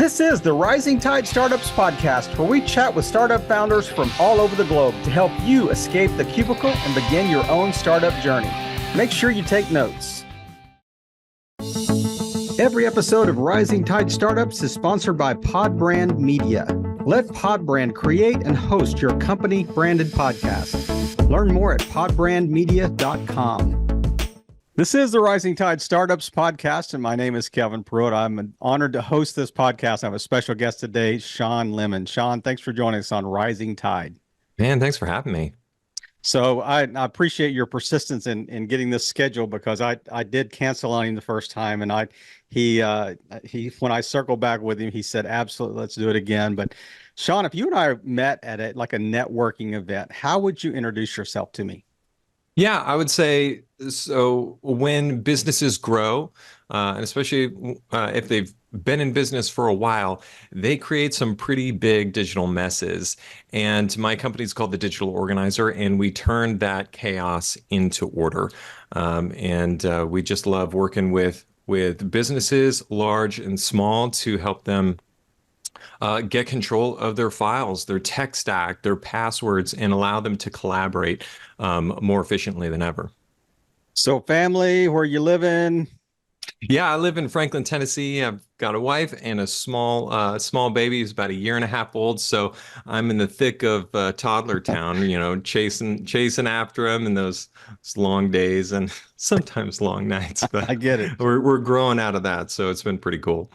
This is the Rising Tide Startups podcast, where we chat with startup founders from all over the globe to help you escape the cubicle and begin your own startup journey. Make sure you take notes. Every episode of Rising Tide Startups is sponsored by Podbrand Media. Let Podbrand create and host your company branded podcast. Learn more at podbrandmedia.com. This is the Rising Tide Startups podcast, and my name is Kevin Prewett. I'm honored to host this podcast. I have a special guest today, Shawn Lemon. Shawn, thanks for joining us on Rising Tide. Man, thanks for having me. So I appreciate your persistence in getting this scheduled, because I did cancel on him the first time, and he when I circled back with him, he said, absolutely, let's do it again. But Shawn, if you and I met at a networking event, how would you introduce yourself to me? Yeah, I would say, so when businesses grow, and especially if they've been in business for a while, they create some pretty big digital messes. And my company's called The Digital Organizer, and we turn that chaos into order. We just love working with businesses, large and small, to help them get control of their files, their tech stack, their passwords, and allow them to collaborate more efficiently than ever. So family, where you live in? Yeah, I live in Franklin, Tennessee. I've got a wife and a small baby who's about 1.5 years old. So I'm in the thick of toddler town, chasing after him in those long days and sometimes long nights. But I get it. We're growing out of that, so it's been pretty cool.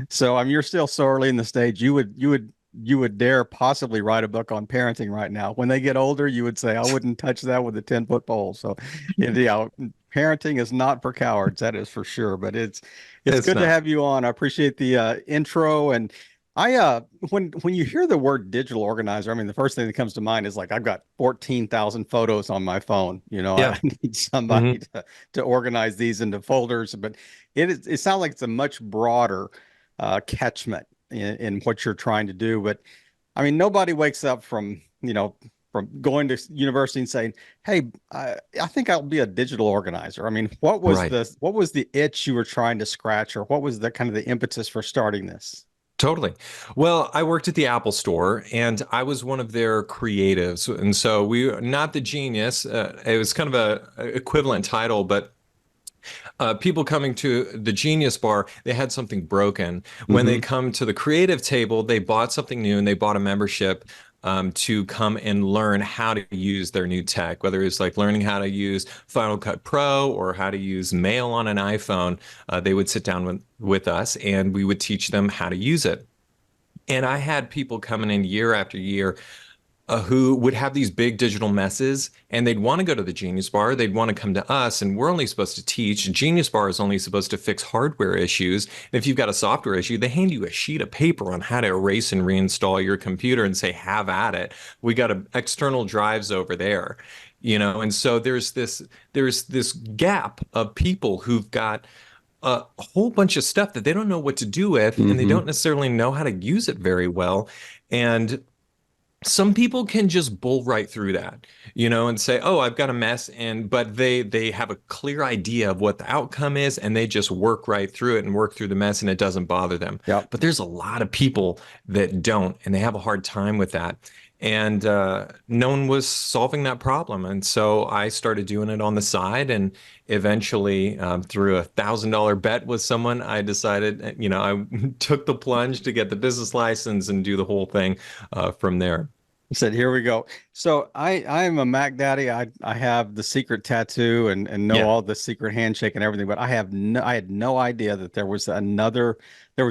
So you're still so early in the stage. You would dare possibly write a book on parenting right now. When they get older, you would say, I wouldn't touch that with a 10-foot pole. So parenting is not for cowards, that is for sure. But it's good to have you on. I appreciate the intro. And when you hear the word digital organizer, I mean, the first thing that comes to mind is like, I've got 14,000 photos on my phone. Yeah. I need somebody to organize these into folders. But it sounds like it's a much broader catchment in what you're trying to do. But I mean, nobody wakes up from going to university and saying, hey, I think I'll be a digital organizer. I mean, what was the itch you were trying to scratch, or what was the kind of the impetus for starting this? Totally. Well, I worked at the Apple Store, and I was one of their creatives. And so we were not the genius. It was kind of a equivalent title, but people coming to the Genius Bar, they had something broken. When they come to the creative table, they bought something new, and they bought a membership to come and learn how to use their new tech, whether it's like learning how to use Final Cut Pro or how to use Mail on an iPhone. They would sit down with us, and we would teach them how to use it. And I had people coming in year after year who would have these big digital messes, and they'd want to go to the Genius Bar. They'd want to come to us, and we're only supposed to teach. Genius Bar is only supposed to fix hardware issues. And if you've got a software issue, they hand you a sheet of paper on how to erase and reinstall your computer and say, have at it. We got external drives over there, And so there's this gap of people who've got a whole bunch of stuff that they don't know what to do with, and they don't necessarily know how to use it very well. And some people can just bull right through that, and say, oh, I've got a mess. But they have a clear idea of what the outcome is, and they just work right through it and work through the mess, and it doesn't bother them. Yep. But there's a lot of people that don't, and they have a hard time with that. And no one was solving that problem. And so I started doing it on the side, and eventually through $1,000 bet with someone, I decided, I took the plunge to get the business license and do the whole thing from there. He said, here we go. So I'm a Mac daddy. I have the secret tattoo and know all the secret handshake and everything, but I had no idea that there was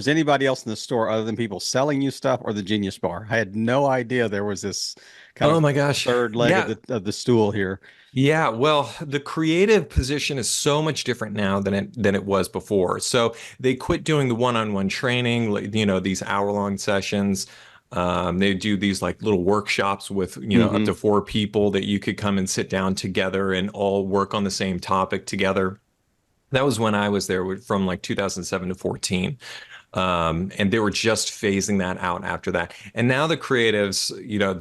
anybody else in the store other than people selling you stuff or the Genius Bar. I had no idea there was this kind of third leg of the stool here. Yeah, well, the creative position is so much different now than it was before. So they quit doing the one-on-one training, these hour-long sessions. They do these like little workshops with, up to 4 people that you could come and sit down together and all work on the same topic together. That was when I was there from like 2007 to 14. And they were just phasing that out after that. And now the creatives,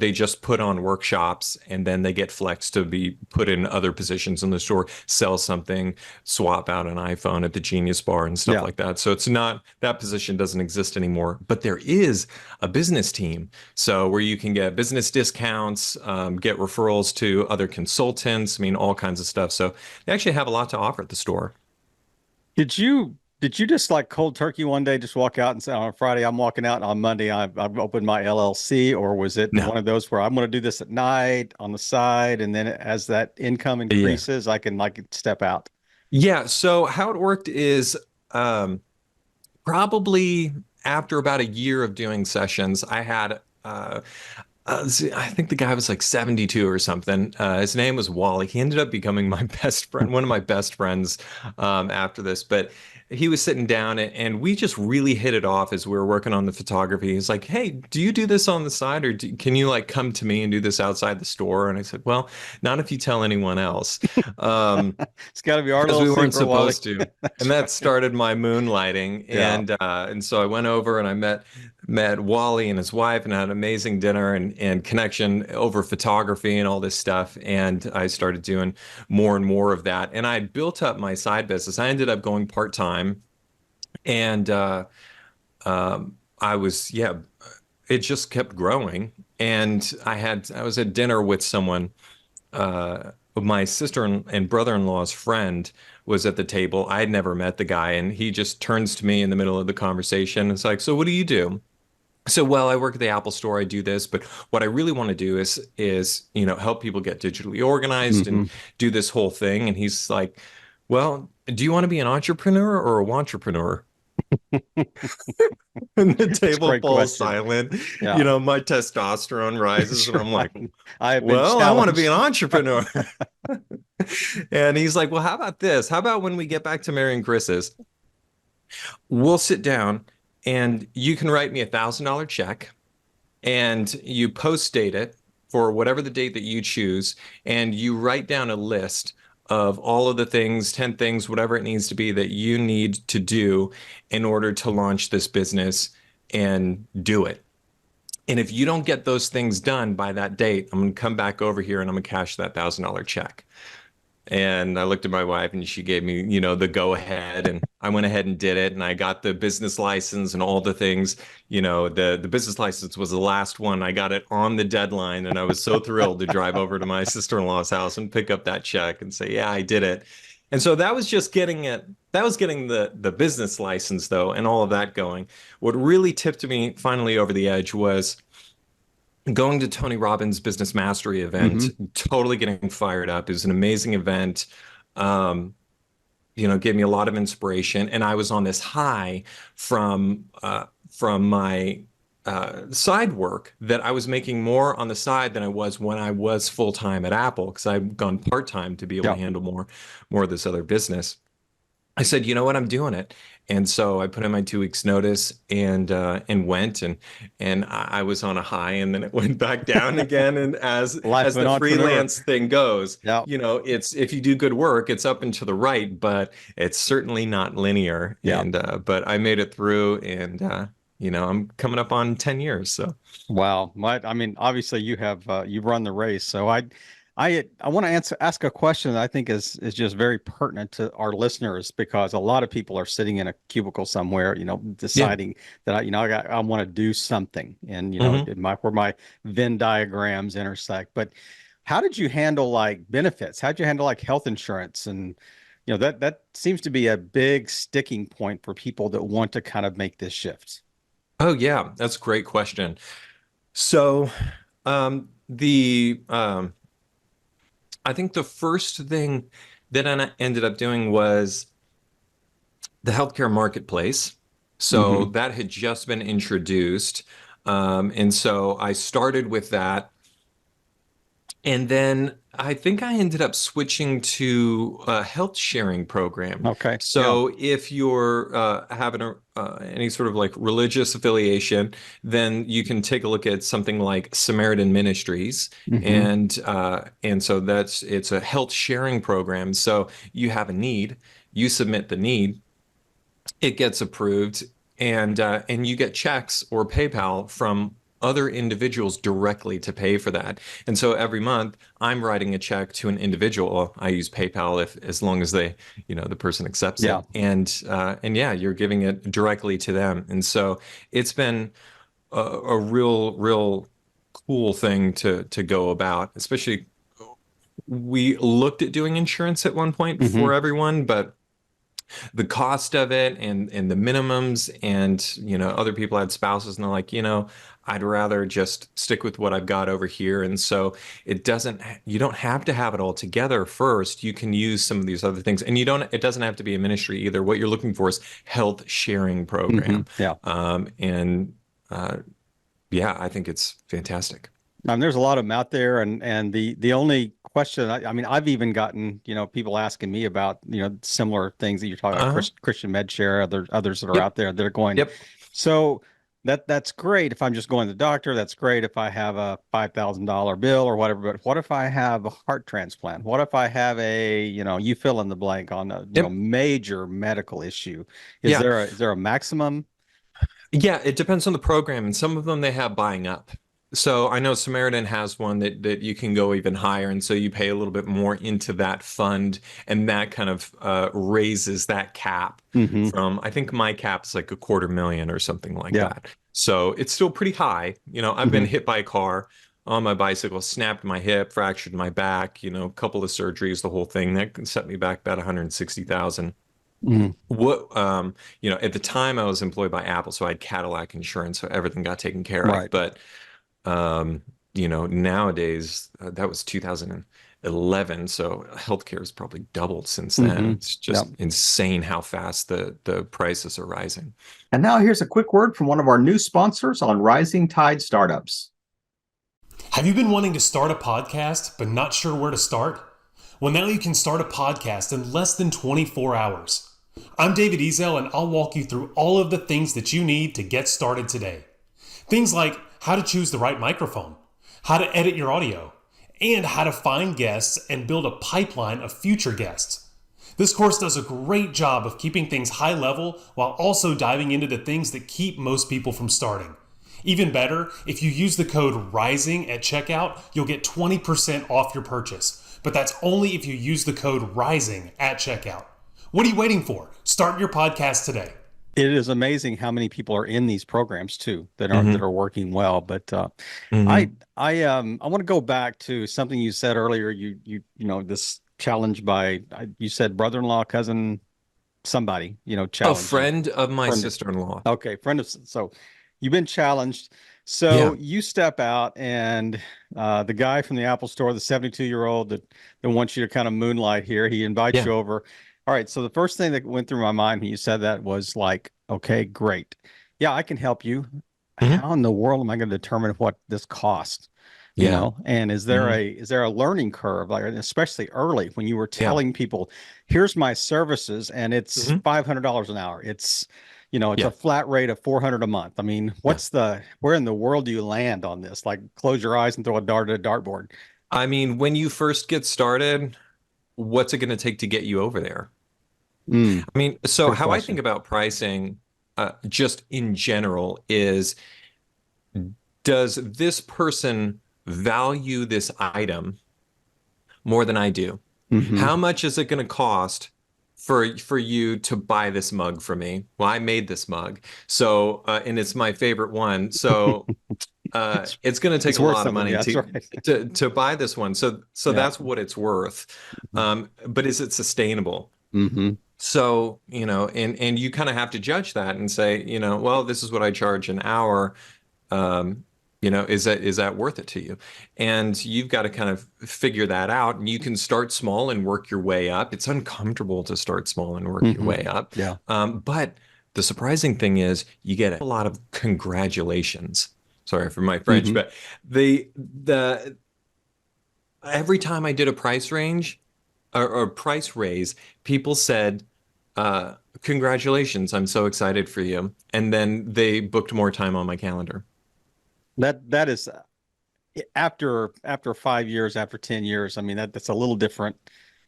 they just put on workshops and then they get flexed to be put in other positions in the store, sell something, swap out an iPhone at the Genius Bar and stuff Yeah. like that. So it's not, that position doesn't exist anymore, but there is a business team. So where you can get business discounts, get referrals to other consultants, I mean, all kinds of stuff. So they actually have a lot to offer at the store. Did you just like cold turkey one day, just walk out and say on Friday, I'm walking out, and on Monday, I've opened my LLC, or was it No. one of those where I'm going to do this at night on the side, and then as that income Yeah. increases, I can like step out? Yeah. So how it worked is probably after about a year of doing sessions, I had I think the guy was like 72 or something. His name was Wally. He ended up becoming my best friend, one of my best friends after this. But he was sitting down and we just really hit it off as we were working on the photography. He's like, "Hey, do you do this on the side or can you like come to me and do this outside the store?" And I said, "Well, not if you tell anyone else." Um, It's got to be our because little we weren't secret, Wally. supposed to. And That's that right. started my moonlighting. Yeah. And so I went over and I met Wally and his wife and had an amazing dinner and connection over photography and all this stuff. And I started doing more and more of that. And I built up my side business. I ended up going part-time and I was, yeah, it just kept growing. And I was at dinner with someone my sister and brother-in-law's friend was at the table. I had never met the guy, and he just turns to me in the middle of the conversation. It's like, "So what do you do?" So, well, I work at the Apple Store. I do this, but what I really want to do is help people get digitally organized and Hmm. do this whole thing. And he's like, "Well, do you want to be an entrepreneur or a wantrepreneur?" And the That's a table great falls question. silent. Yeah. My testosterone rises, That's and I'm like, right. I have been "Well, I want to be an challenged. entrepreneur." And he's like, "Well, how about this? How about when we get back to Mary and Chris's, we'll sit down and you can write me $1,000 check and you post date it for whatever the date that you choose, and you write down a list of all of the things, 10 things, whatever it needs to be that you need to do in order to launch this business and do it. And if you don't get those things done by that date, I'm going to come back over here and I'm going to cash that $1,000 check." And I looked at my wife and she gave me, the go ahead. And I went ahead and did it. And I got the business license and all the things. The business license was the last one. I got it on the deadline. And I was so thrilled to drive over to my sister-in-law's house and pick up that check and say, "Yeah, I did it." And so that was just getting it. That was getting the business license though, and all of that going. What really tipped me finally over the edge was going to Tony Robbins' Business Mastery event, Hmm. totally getting fired up. It was an amazing event. Um, Gave me a lot of inspiration, and I was on this high from my side work that I was making more on the side than I was when I was full time at Apple because I've gone part time to be able to Yeah. handle more of this other business. I said, "You know what, I'm doing it." And so I put in my 2 weeks notice and went and I was on a high and then it went back down again. And as Life as of an the entrepreneur. freelance thing goes, Yeah. it's if you do good work, it's up and to the right, but it's certainly not linear. Yeah. And but I made it through and I'm coming up on 10 years. So Wow. I mean, obviously you've run the race. So I want to ask a question that I think is just very pertinent to our listeners because a lot of people are sitting in a cubicle somewhere, yeah. deciding that I want to do something and Hmm. where my Venn diagrams intersect. But how did you handle like benefits? How'd you handle like health insurance? And that seems to be a big sticking point for people that want to kind of make this shift. Oh yeah, that's a great question. So the I think the first thing that I ended up doing was the healthcare marketplace. So Hmm. that had just been introduced. And so I started with that. And then I think I ended up switching to a health sharing program. Okay. Yeah. So if you're having any sort of like religious affiliation, then you can take a look at something like Samaritan Ministries, Hmm. and so it's a health sharing program. So you have a need, you submit the need, it gets approved. and you get checks or PayPal from other individuals directly to pay for that. And so every month I'm writing a check to an individual. Well, I use PayPal if as long as they, the person accepts Yeah. it. And yeah, you're giving it directly to them. And so it's been a real cool thing to go about, especially we looked at doing insurance at one point Hmm. for everyone, but the cost of it and the minimums and other people had spouses and they're like, I'd rather just stick with what I've got over here. And so you don't have to have it all together first. You can use some of these other things, and it doesn't have to be a ministry either. What you're looking for is health sharing Hmm. program. Yeah. And yeah, I think it's fantastic. There's a lot of them out there, and the only question, I mean, I've even gotten, people asking me about, similar things that you're talking about, Uh-huh. Christian MedShare, others that are Yep. out there. They're going, Yep. so that's great if I'm just going to the doctor. That's great if I have a $5,000 bill or whatever. But what if I have a heart transplant? What if I have you fill in the blank on a, Yep. major medical issue? Is Yeah. there a maximum? Yeah, it depends on the program, and some of them they have buying up. So I know Samaritan has one that you can go even higher, and so you pay a little bit more into that fund, and that kind of raises that cap Hmm. from, I think my cap's like 250,000 or something like Yeah. that. So it's still pretty high. I've been Hmm. hit by a car on my bicycle, snapped my hip, fractured my back, a couple of surgeries, the whole thing. That set me back about 160,000. Hmm. At the time I was employed by Apple, so I had Cadillac insurance, so everything got taken care of. Right. But nowadays that was 2011, so healthcare has probably doubled since then. Hmm. It's Yeah. just insane how fast the prices are rising. And now here's a quick word from one of our new sponsors on Rising Tide Startups. Have you been wanting to start a podcast but not sure where to start? Well, now you can start a podcast in less than 24 hours. I'm David Ezel, and I'll walk you through all of the things that you need to get started today. Things like how to choose the right microphone, how to edit your audio, and how to find guests and build a pipeline of future guests. This course does a great job of keeping things high level while also diving into the things that keep most people from starting. Even better, if you use the code RISING at checkout, you'll get 20% off your purchase. But that's only if you use the code RISING at checkout. What are you waiting for? Start your podcast today. It is amazing how many people are in these programs too that are Hmm. working well. But I Hmm. I want to go back to something you said earlier. This challenge by you said brother-in-law, cousin, somebody A challenge you. friend of my Friend. sister-in-law. Okay, friend of so you've been challenged. So Yeah. you step out, and the guy from the Apple store, the 72-year-old that wants you to kind of moonlight here, he invites Yeah. you over. All right. So the first thing that went through my mind when you said that was like, okay, great. Yeah, I can help you. Hmm. How in the world am I going to determine what this costs? Yeah. And is there Hmm. a learning curve, like especially early when you were Yeah. telling people, here's my services and it's Hmm. $500 an hour. It's a Yeah. flat rate of 400 a month. I mean, Yeah. where in the world do you land on this? Like close your eyes and throw a dart at a dartboard. I mean, when you first get started, what's it going to take to get you over there? Mm, I mean, so good how I think question. about pricing, just in general, is does this person value this item more than I do? Hmm. How much is it going to cost for you to buy this mug for me? Well, I made this mug, so and it's my favorite one. So It's it's going to take it's a worth lot of something. money Yeah, that's to right. to buy this one. So Yeah. that's what it's worth. But is it sustainable? Hmm. So, and you kind of have to judge that and say, well, this is what I charge an hour. Um, is that worth it to you? And you've got to kind of figure that out. And you can start small and work your way up. It's uncomfortable to start small and work your Hmm. way up. Yeah. But the surprising thing is you get a lot of congratulations. Sorry for my French, Hmm. but the every time I did a price range or price raise, people said, congratulations, I'm so excited for you. And then they booked more time on my calendar. That is after 5 years, after 10 years. I mean, that's a little different,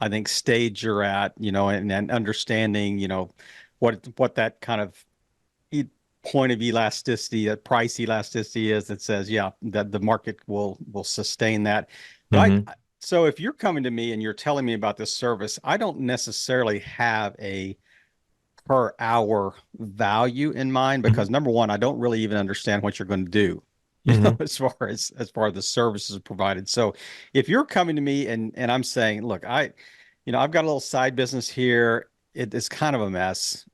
I think, stage you're at, and understanding, what that kind of point of elasticity, that price elasticity is that says, yeah, that the market will sustain that. But Mhm. so if you're coming to me and you're telling me about this service, I don't necessarily have a per hour value in mind because Mhm. number one, I don't really even understand what you're going to do, Mhm. as far as the services provided. So if you're coming to me and I'm saying, look, I've got a little side business here. It's kind of a mess.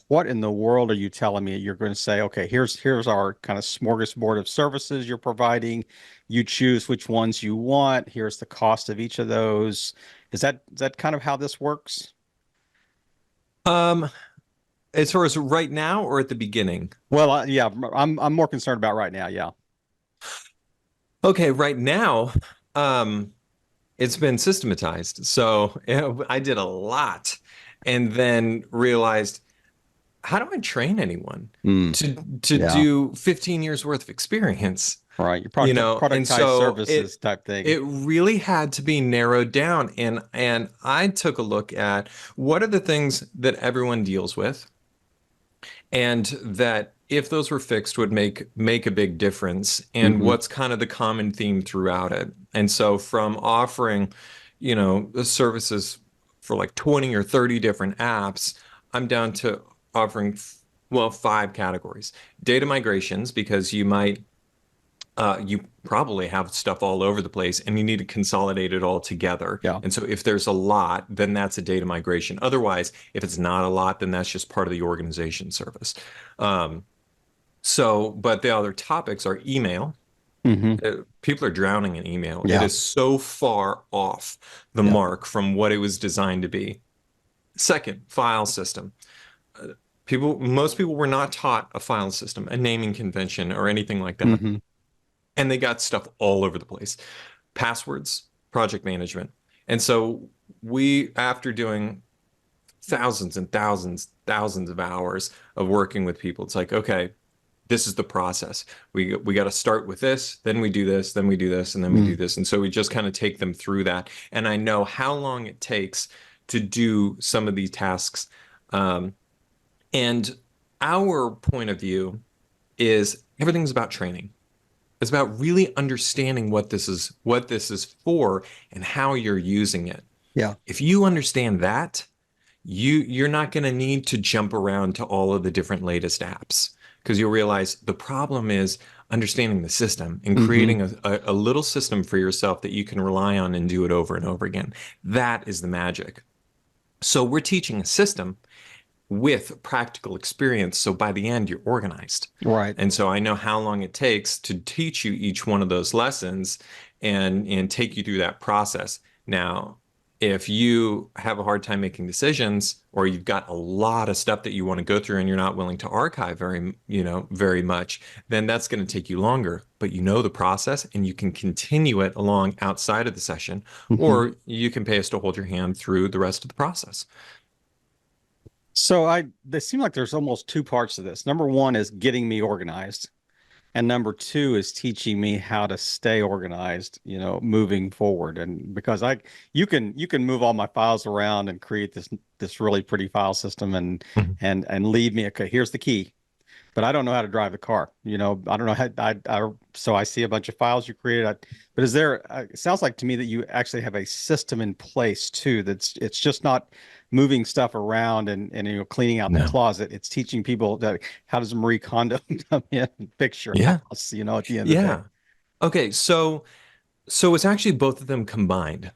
What in the world are you telling me? You're going to say, okay, here's our kind of smorgasbord of services you're providing. You choose which ones you want. Here's the cost of each of those. Is that kind of how this works? Um, as far as right now or at the beginning? Well, yeah, I'm more concerned about right now. Yeah. Okay, right now, um, it's been systematized. So I did a lot and then realized, how do I train anyone Mm, to yeah. do 15 years worth of experience? Right. Your And productized so services type thing. it really had to be narrowed down. And I took a look at what are the things that everyone deals with, and that if those were fixed would make a big difference, and Hmm. what's kind of the common theme throughout it. And so from offering, the services for like 20 or 30 different apps, I'm down to offering, well, five categories. Data migrations, because you probably have stuff all over the place and you need to consolidate it all together. Yeah. And so if there's a lot, then that's a data migration. Otherwise, if it's not a lot, then that's just part of the organization service. Um, but the other topics are email. Hmm. People are drowning in email. It Yeah. is so far off the Yeah. mark from what it was designed to be. Second, file system. Most people were not taught a file system, a naming convention, or anything like that. Hmm. And they got stuff all over the place. Passwords, project management. And so after doing thousands and thousands of hours of working with people, it's like, okay, this is the process. We got to start with this, then we do this, then we do this, and then we do this. And so we just kind of take them through that. And I know how long it takes to do some of these tasks. Um, and our point of view is everything's about training. It's about really understanding what this is for and how you're using it. Yeah. If you understand that, you're not going to need to jump around to all of the different latest apps, because you'll realize the problem is understanding the system and Hmm. creating a little system for yourself that you can rely on and do it over and over again. That is the magic. So we're teaching a system with practical experience. So by the end, you're organized. Right. And so I know how long it takes to teach you each one of those lessons and take you through that process. Now, if you have a hard time making decisions, or you've got a lot of stuff that you want to go through and you're not willing to archive very much, then that's going to take you longer. But you know the process and you can continue it along outside of the session, Hmm. or you can pay us to hold your hand through the rest of the process. So they seem like there's almost two parts to this. Number one is getting me organized. And number two is teaching me how to stay organized, moving forward. And because you can move all my files around and create this really pretty file system and leave me, okay, here's the key. But I don't know how to drive the car. I don't know how so I see a bunch of files you created. But it sounds like to me that you actually have a system in place too. It's just not moving stuff around and cleaning out the No. closet. It's teaching people that how does Marie Kondo come in and fix your Yeah. house, at the end of the day. Yeah. Okay, so it's actually both of them combined.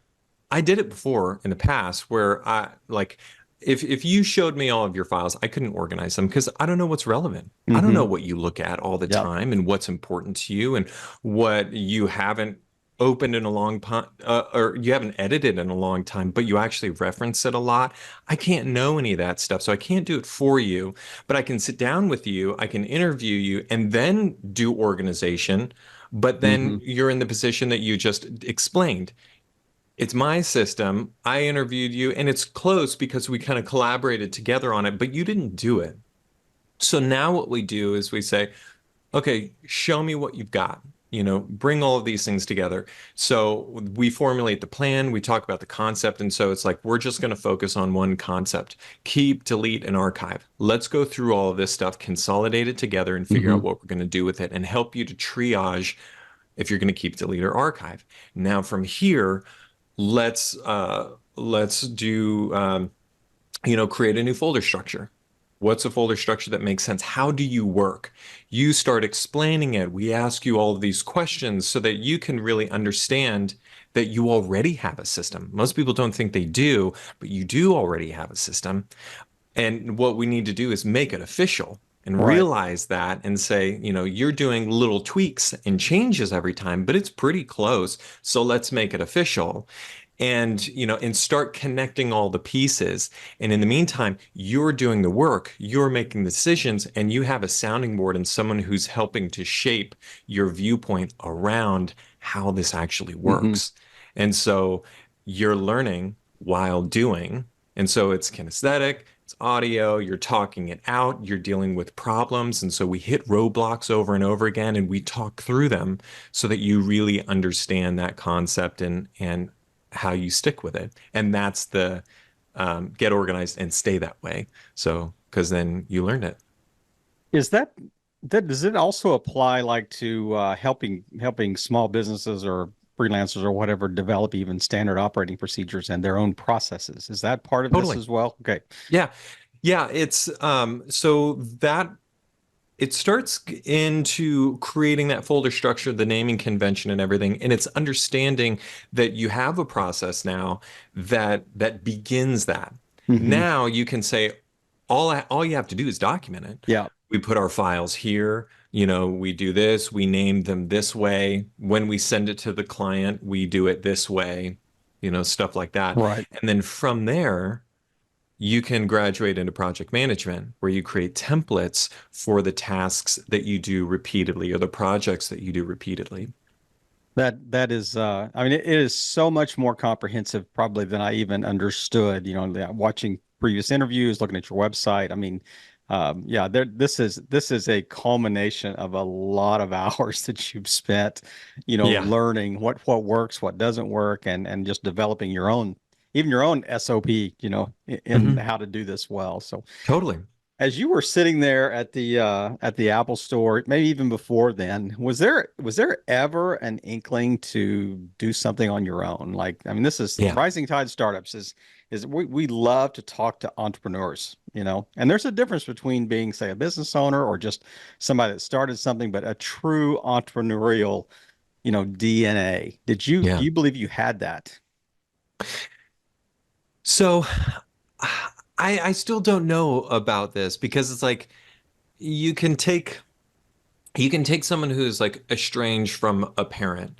I did it before in the past where I like, if you showed me all of your files, I couldn't organize them because I don't know what's relevant. I don't know Hmm. what you look at all the Yep. time and what's important to you and what you haven't opened in a long time, or you haven't edited in a long time, but you actually reference it a lot. I can't know any of that stuff, so I can't do it for you, but I can sit down with you, I can interview you, and then do organization. But Hmm. then you're in the position that you just explained. It's my system. I interviewed you, and it's close because we kind of collaborated together on it, but you didn't do it. So now what we do is we say, okay, show me what you've got. bring all of these things together. So we formulate the plan, we talk about the concept, and so it's like we're just going to focus on one concept: keep, delete, and archive. Let's go through all of this stuff, consolidate it together, and figure out what we're going to do with it, and help you to triage if you're going to keep, delete, or archive. Now from here, let's do create a new folder structure. What's a folder structure that makes sense? How do you work? You start explaining it. We ask you all of these questions so that you can really understand that you already have a system. Most people don't think they do, but you do already have a system. And what we need to do is make it official and realize that and say, you're doing little tweaks and changes every time, but it's pretty close. So let's make it official. And start connecting all the pieces. And in the meantime, you're doing the work, you're making the decisions, and you have a sounding board and someone who's helping to shape your viewpoint around how this actually works. And so you're learning while doing. And so it's kinesthetic, it's audio, you're talking it out, you're dealing with problems. And so we hit roadblocks over and over again, and we talk through them so that you really understand that concept and how you stick with it. And that's the get organized and stay that way. So, because then you learned it. Is that does it also apply like to helping small businesses or freelancers or whatever develop even standard operating procedures and their own processes? Is that part of this as well? Okay. Yeah. It's so that it starts into creating that folder structure, the naming convention and everything. And it's understanding that you have a process now that begins that. Now you can say, all you have to do is document it. Yeah. We put our files here, we do this, we name them this way. When we send it to the client, we do it this way, stuff like that. Right. And then from there, you can graduate into project management, where you create templates for the tasks that you do repeatedly or the projects that you do repeatedly. That is, I mean, it is so much more comprehensive probably than I even understood, watching previous interviews, looking at your website. I mean, this is a culmination of a lot of hours that you've spent, learning what works, what doesn't work, and just developing your own SOP, in how to do this well. So Totally. as you were sitting there at the Apple Store, maybe even before then, was there ever an inkling to do something on your own? Like, I mean, this is Rising Tide Startups is we love to talk to entrepreneurs, and there's a difference between being, say, a business owner or just somebody that started something, but a true entrepreneurial, DNA. Do you believe you had that? So I still don't know about this, because it's like you can take someone who's like estranged from a parent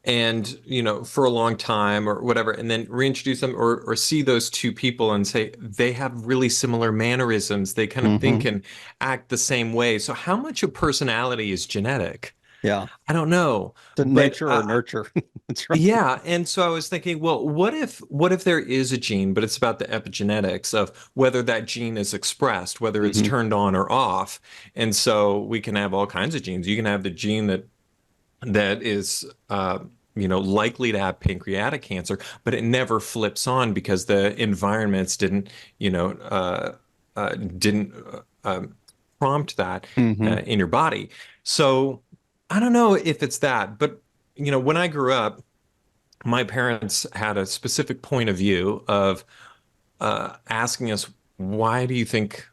and, for a long time or whatever, and then reintroduce them or see those two people and say they have really similar mannerisms. They kind of think and act the same way. So how much of personality is genetic? Yeah. I don't know. The nature or nurture. That's right. Yeah. And so I was thinking, well, what if there is a gene, but it's about the epigenetics of whether that gene is expressed, whether it's turned on or off. And so we can have all kinds of genes. You can have the gene that is likely to have pancreatic cancer, but it never flips on because the environments didn't prompt that in your body. So I don't know if it's that, but when I grew up, my parents had a specific point of view of asking us, why do you think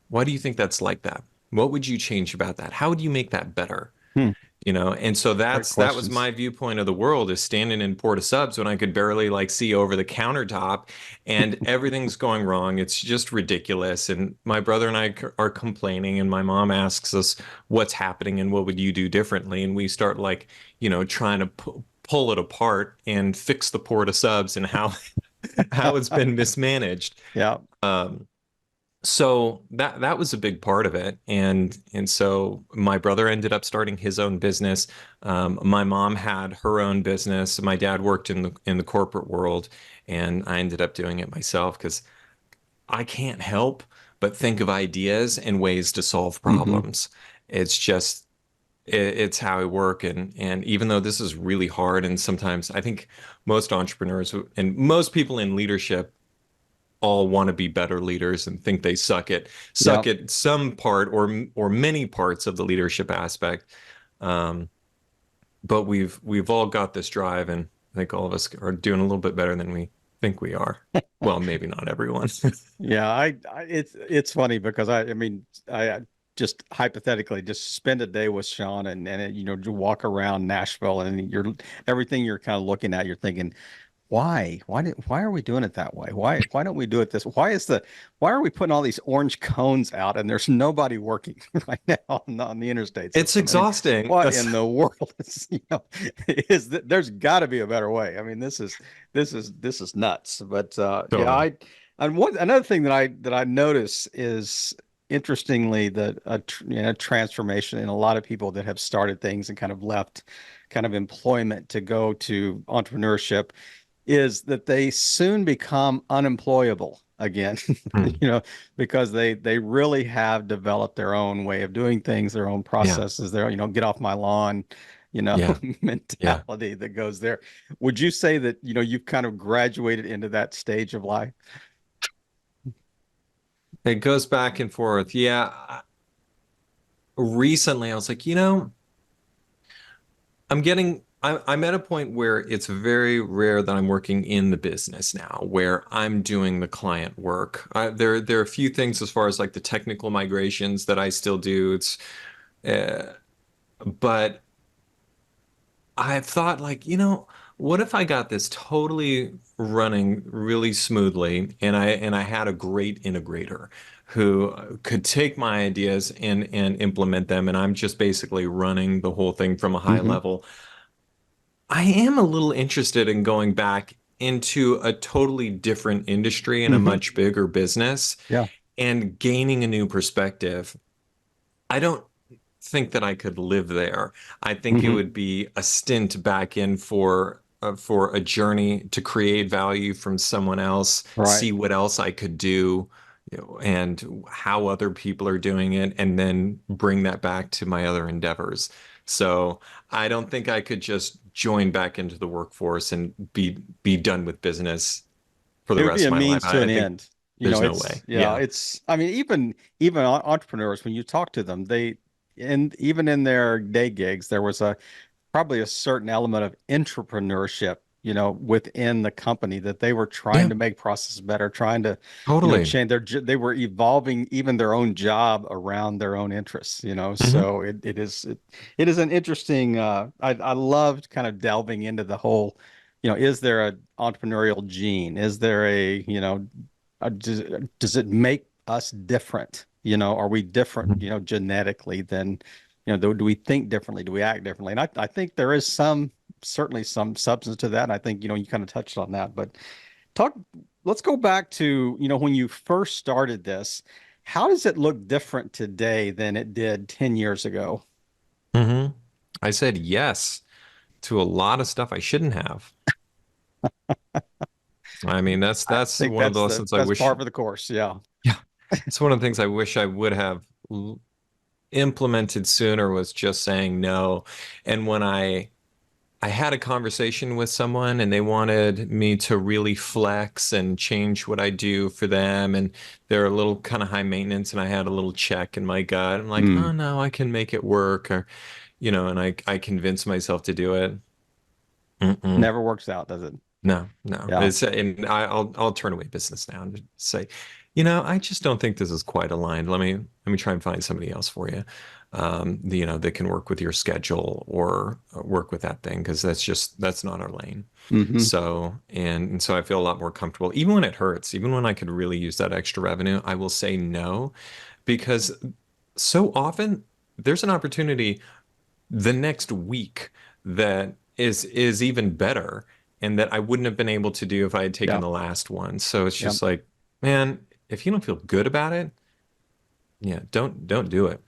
that's like that? What would you change about that? How would you make that better? And so that was my viewpoint of the world, is standing in Port Subs when I could barely see over the countertop and everything's going wrong. It's just ridiculous. And my brother and I are complaining, and my mom asks us what's happening and what would you do differently? And we start trying to pull it apart and fix the Port Subs and how it's been mismanaged. Yeah. So that was a big part of it. And so my brother ended up starting his own business. My mom had her own business. My dad worked in the corporate world, and I ended up doing it myself because I can't help but think of ideas and ways to solve problems. It's just it's how I work. And even though this is really hard, and sometimes I think most entrepreneurs and most people in leadership all want to be better leaders and think they Yeah. suck at some part or many parts of the leadership aspect. Um, but we've all got this drive, and I think all of us are doing a little bit better than we think we are. Well, maybe not everyone. Yeah, it's funny because I mean I just hypothetically just spend a day with Shawn and you know you walk around Nashville and everything you're kind of looking at, you're thinking, why are we doing it that way? Why don't we do it this? Why are we putting all these orange cones out and there's nobody working right now on the interstate It's system? I mean, exhausting. what in the world is, you know, there's got to be a better way. I mean, this is nuts. But yeah, Totally. another thing that I notice is interestingly that you know, transformation in a lot of people that have started things and kind of left kind of employment to go to entrepreneurship is that they soon become unemployable again, you Mm. know, because they really have developed their own way of doing things, their own Yeah. processes, their, you know, get off my lawn, you know, Yeah. Yeah. mentality that goes there. Would you say that, you know, you've kind of graduated into that stage of life? It goes back and forth. Yeah. Recently, I was like, I'm at a point where it's very rare that I'm working in the business now, where I'm doing the client work. There are a few things as far as like the technical migrations that I still do. Uh, but I've thought like, what if I got this totally running really smoothly and I had a great integrator who could take my ideas and implement them, and I'm just basically running the whole thing from a high Hmm. level. I am a little interested in going back into a totally different industry and a Hmm. much bigger business Yeah. and gaining a new perspective. I don't think that I could live there. I think it Hmm. would be a stint back in for a journey to create value from someone else, Right. see what else I could do, and how other people are doing it, and then bring that back to my other endeavors. So I don't think I could just join back into the workforce and be done with business for It the would be rest a of my life. means to I an think end. You there's know, no way. yeah, Yeah. it's I mean, even entrepreneurs, when you talk to them, even in their day gigs, there was a probably a certain element of entrepreneurship, you know, within the company that they were trying Yeah, to make processes better, trying to, you know, totally. change they were evolving even their own job around their own interests, you know. Hmm. So it is an interesting I loved kind of delving into the whole, you know, is there a entrepreneurial gene? Is there a, you know, does it make us different? You know, are we different, you know, genetically than, you know, do we think differently? Do we act differently? And I think there is certainly some substance to that. And I think, you know, you kind of touched on that, but talk, let's go back to, you know, when you first started this, how does it look different today than it did 10 years ago? Hmm. I said yes to a lot of stuff I shouldn't have. I mean, I that's think one of the lessons I that's wish. par for the course. Yeah. Yeah, it's one of the things I wish I would have implemented sooner, was just saying no. And when I had a conversation with someone and they wanted me to really flex and change what I do for them, and they're a little kind of high maintenance, and I had a little check in my gut. I'm like, oh Mm. no, I can make it work, or and I convinced myself to do it. Mm-mm. Never works out, does it? No, no. Yeah. I'll turn away business now and just say, I just don't think this is quite aligned. Let me try and find somebody else for you, that can work with your schedule or work with that thing, because that's not our lane. Hmm. So I feel a lot more comfortable, even when it hurts, even when I could really use that extra revenue, I will say no, because so often there's an opportunity the next week that is even better, and that I wouldn't have been able to do if I had taken Yeah. the last one. So it's Yeah. just like, man, if you don't feel good about it, yeah, don't do it.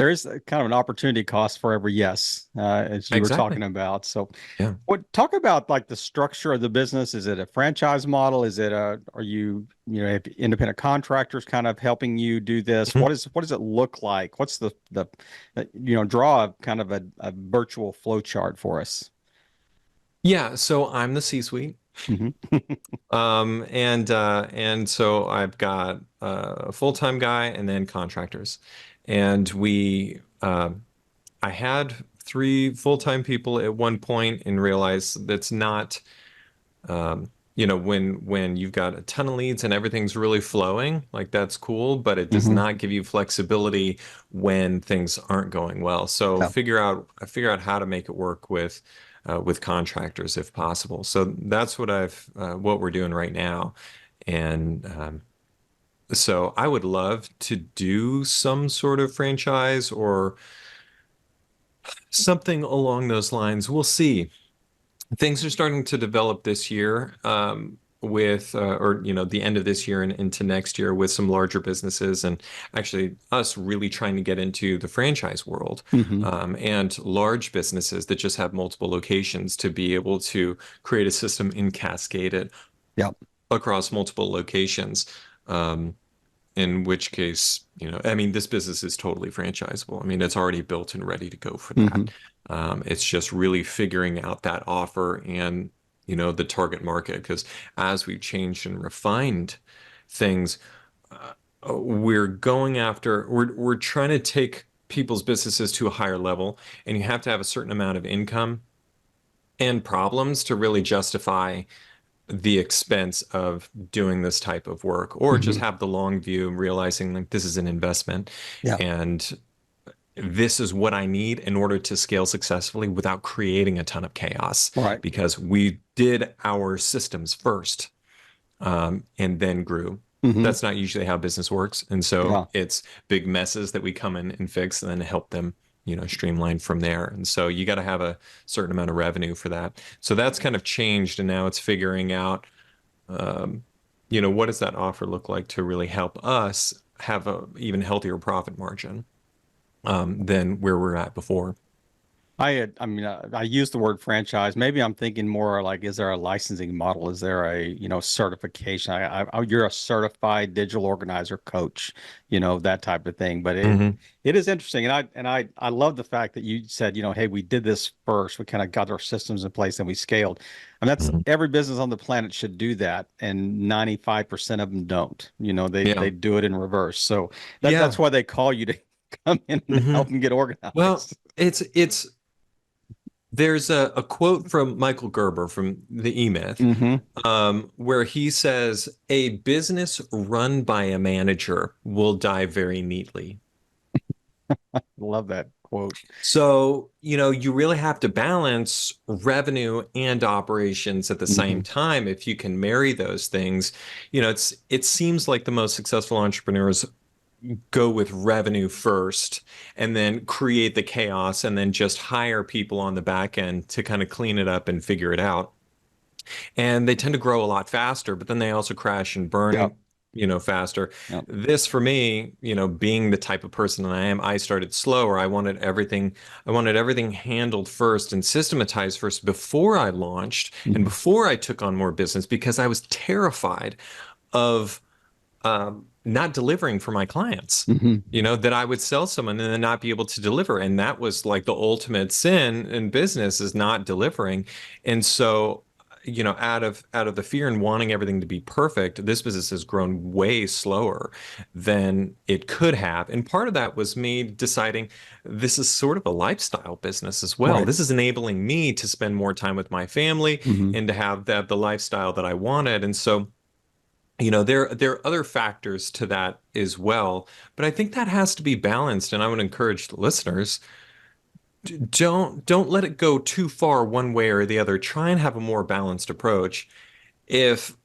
There is kind of an opportunity cost for every yes, as you were Exactly. talking about. So, Yeah. what talk about like the structure of the business? Is it a franchise model? Is it are you know, have independent contractors kind of helping you do this? Mhm. What does it look like? What's you know, draw a kind of a virtual flow chart for us? Yeah, so I'm the C-suite. Hmm. And so I've got a full-time guy and then contractors. And I had three full-time people at one point and realized that's not, when you've got a ton of leads and everything's really flowing, like that's cool, but it does Hmm. not give you flexibility when things aren't going well. So Yeah. figure out how to make it work with contractors if possible. So that's what we're doing right now. And so I would love to do some sort of franchise or something along those lines. We'll see. Things are starting to develop this year, with or the end of this year and into next year with some larger businesses, and actually us really trying to get into the franchise world, Hmm. and large businesses that just have multiple locations to be able to create a system and cascade it Yeah. across multiple locations. In which case, I mean, this business is totally franchisable. I mean, it's already built and ready to go for Hmm. that. It's just really figuring out that offer and, the target market. Because as we've changed and refined things, we're trying to take people's businesses to a higher level, and you have to have a certain amount of income and problems to really justify the expense of doing this type of work, or just Hmm. have the long view, realizing like this is an investment Yeah. and this is what I need in order to scale successfully without creating a ton of chaos, Right. because we did our systems first, and then grew. Hmm. That's not usually how business works. And so Yeah. it's big messes that we come in and fix and then help them, streamline from there. And so you got to have a certain amount of revenue for that. So that's kind of changed. And now it's figuring out, um, what does that offer look like to really help us have a even healthier profit margin, than where we're at before. I mean, I use the word franchise. Maybe I'm thinking more like, is there a licensing model? Is there a, you know, certification? You're a certified digital organizer coach, you know, that type of thing. But Hmm. it is interesting, and I love the fact that you said, you know, hey, we did this first. We kind of got our systems in place and we scaled. And that's Hmm. every business on the planet should do that, and 95% of them don't. You know, they Yeah. do it in reverse. So that's Yeah. why they call you to come in and Hmm. help them get Well, organized. there's a quote from Michael Gerber from the E-Myth, Hmm. where he says, "A business run by a manager will die very neatly." Love that quote. So, you really have to balance revenue and operations at the Hmm. same time. If you can marry those things, it seems like the most successful entrepreneurs go with revenue first and then create the chaos and then just hire people on the back end to kind of clean it up and figure it out. And they tend to grow a lot faster, but then they also crash and Yep. burn, faster. Yep. This for me, being the type of person that I am, I started slower. I wanted everything handled first and systematized first before I launched and Hmm. before I took on more business, because I was terrified of, not delivering for my clients. Hmm. That I would sell someone and then not be able to deliver. And that was like the ultimate sin in business, is not delivering. And so, out of the fear and wanting everything to be perfect, this business has grown way slower than it could have. And part of that was me deciding this is sort of a lifestyle business as well. Right. This is enabling me to spend more time with my family Hmm. and to have the lifestyle that I wanted. And so, there are other factors to that as well, but I think that has to be balanced. And I would encourage the listeners, don't let it go too far one way or the other. Try and have a more balanced approach. If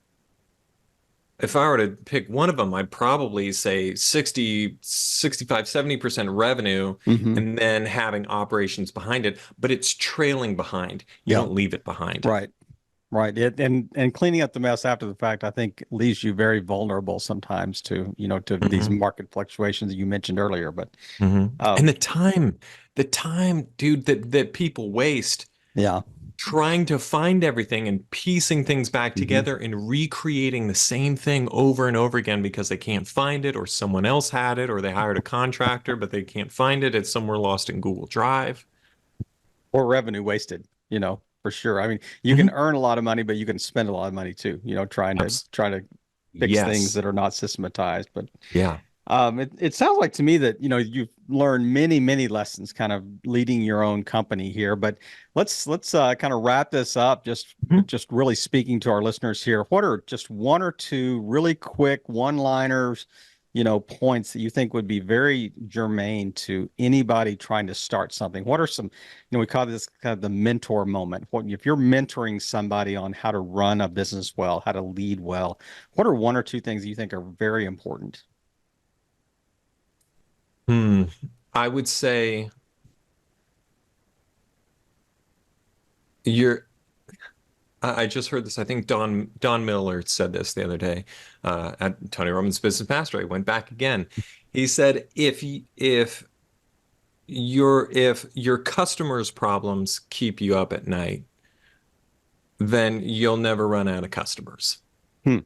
if I were to pick one of them, I'd probably say 60, 65, 70% revenue, Hmm. and then having operations behind it, but it's trailing behind. You Yep. don't leave it behind. Right. Right. And cleaning up the mess after the fact, I think leaves you very vulnerable sometimes to, to these Hmm. market fluctuations that you mentioned earlier. But Hmm. um, And the time, dude, that people waste yeah. trying to find everything and piecing things back Hmm. together and recreating the same thing over and over again because they can't find it or someone else had it or they hired a contractor, but they can't find it. It's somewhere lost in Google Drive. Or revenue wasted, for sure. I mean, you can Mhm. earn a lot of money, but you can spend a lot of money too, Abs- trying to fix things Yes. that are not systematized. But Yeah. it sounds like to me that, you've learned many, many lessons kind of leading your own company here. But let's kind of wrap this up, Mhm. just really speaking to our listeners here. What are just one or two really quick one-liners, points that you think would be very germane to anybody trying to start something? What are some, we call this kind of the mentor moment. What if you're mentoring somebody on how to run a business well, how to lead well, what are one or two things you think are very important? Hmm. I would say you're I just heard this. I think Don Miller said this the other day at Tony Robbins' Business Mastery. I went back again. He said, if your customers' problems keep you up at night, then you'll never run out of customers. Hmm.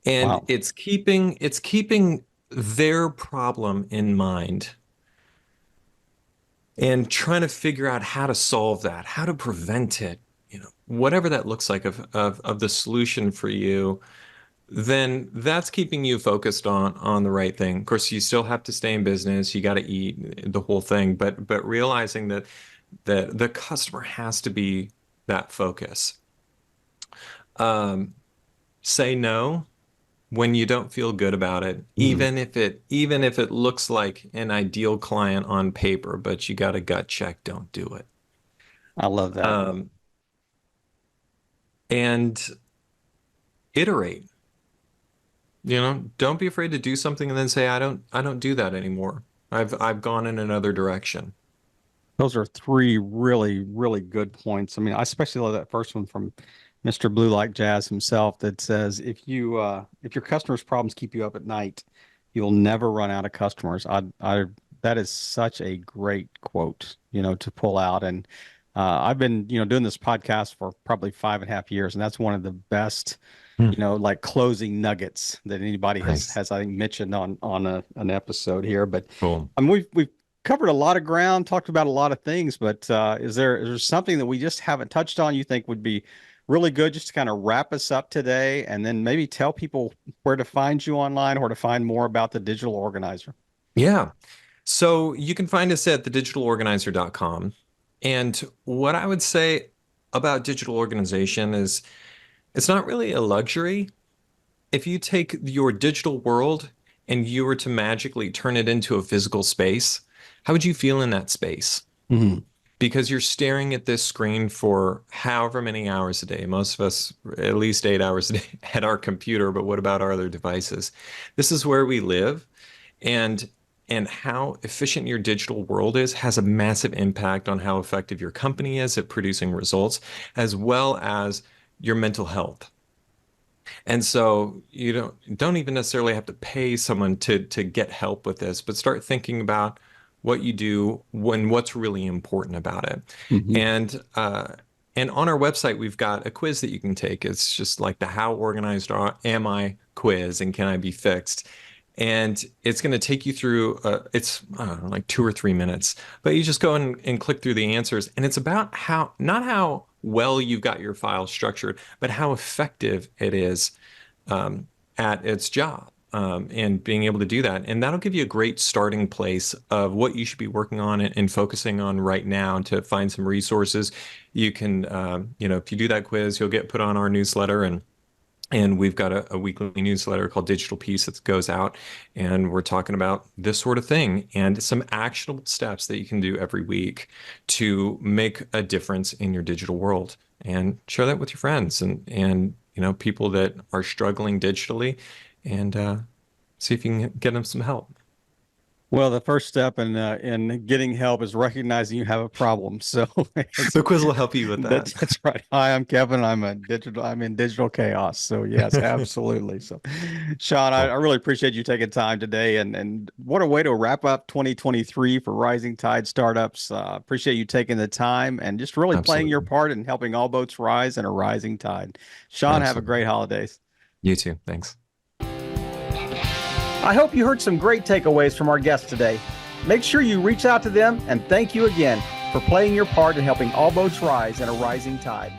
And Wow. it's keeping their problem in mind and trying to figure out how to solve that, how to prevent it, whatever that looks like of the solution for you, then that's keeping you focused on the right thing. Of course, you still have to stay in business, you got to eat the whole thing, but realizing that the customer has to be that focus. Um, Say no when you don't feel good about it, Mhm. even if it looks like an ideal client on paper, but you got a gut check, don't do it. I love that. Um, and iterate. Don't be afraid to do something and then say, I don't do that anymore. I've gone in another direction. Those are three really, really good points. I mean, I especially love that first one from Mr. Blue Like Jazz himself that says if your customers' problems keep you up at night, you'll never run out of customers. That is such a great quote, to pull out. And I've been, doing this podcast for probably 5.5 years, and that's one of the best, Hmm. like closing nuggets that anybody has Nice. has I think mentioned on an episode here. But Cool. we've covered a lot of ground, talked about a lot of things, but is there something that we just haven't touched on you think would be really good just to kind of wrap us up today, and then maybe tell people where to find you online or to find more about the digital organizer? Yeah. So you can find us at thedigitalorganizer.com. And what I would say about digital organization is it's not really a luxury. If you take your digital world and you were to magically turn it into a physical space, how would you feel in that space? Mhm. Because you're staring at this screen for however many hours a day. Most of us, at least 8 hours a day at our computer, but what about our other devices? This is where we live, and how efficient your digital world is has a massive impact on how effective your company is at producing results, as well as your mental health. And so you don't even necessarily have to pay someone to get help with this, but start thinking about what you do when what's really important about it. Mhm. And on our website, we've got a quiz that you can take. It's just like the How Organized Am I quiz and Can I Be Fixed? And it's going to take you through, it's I don't know, like 2 or 3 minutes, but you just go and click through the answers. And it's about not how well you've got your file structured, but how effective it is at its job, and being able to do that. And that'll give you a great starting place of what you should be working on and focusing on right now to find some resources. You can, if you do that quiz, you'll get put on our newsletter, and we've got a weekly newsletter called Digital Peace that goes out, and we're talking about this sort of thing and some actionable steps that you can do every week to make a difference in your digital world, and share that with your friends and people that are struggling digitally, and see if you can get them some help. Well, the first step in getting help is recognizing you have a problem. So The quiz will help you with that. that's right. Hi, I'm Kevin. I'm in digital chaos. So yes, absolutely. So Shawn, I really appreciate you taking time today, and what a way to wrap up 2023 for Rising Tide Startups. Appreciate you taking the time and just really playing your part in helping all boats rise in a rising tide. Shawn, have a great holidays. You too. Thanks. I hope you heard some great takeaways from our guests today. Make sure you reach out to them, and thank you again for playing your part in helping all boats rise in a rising tide.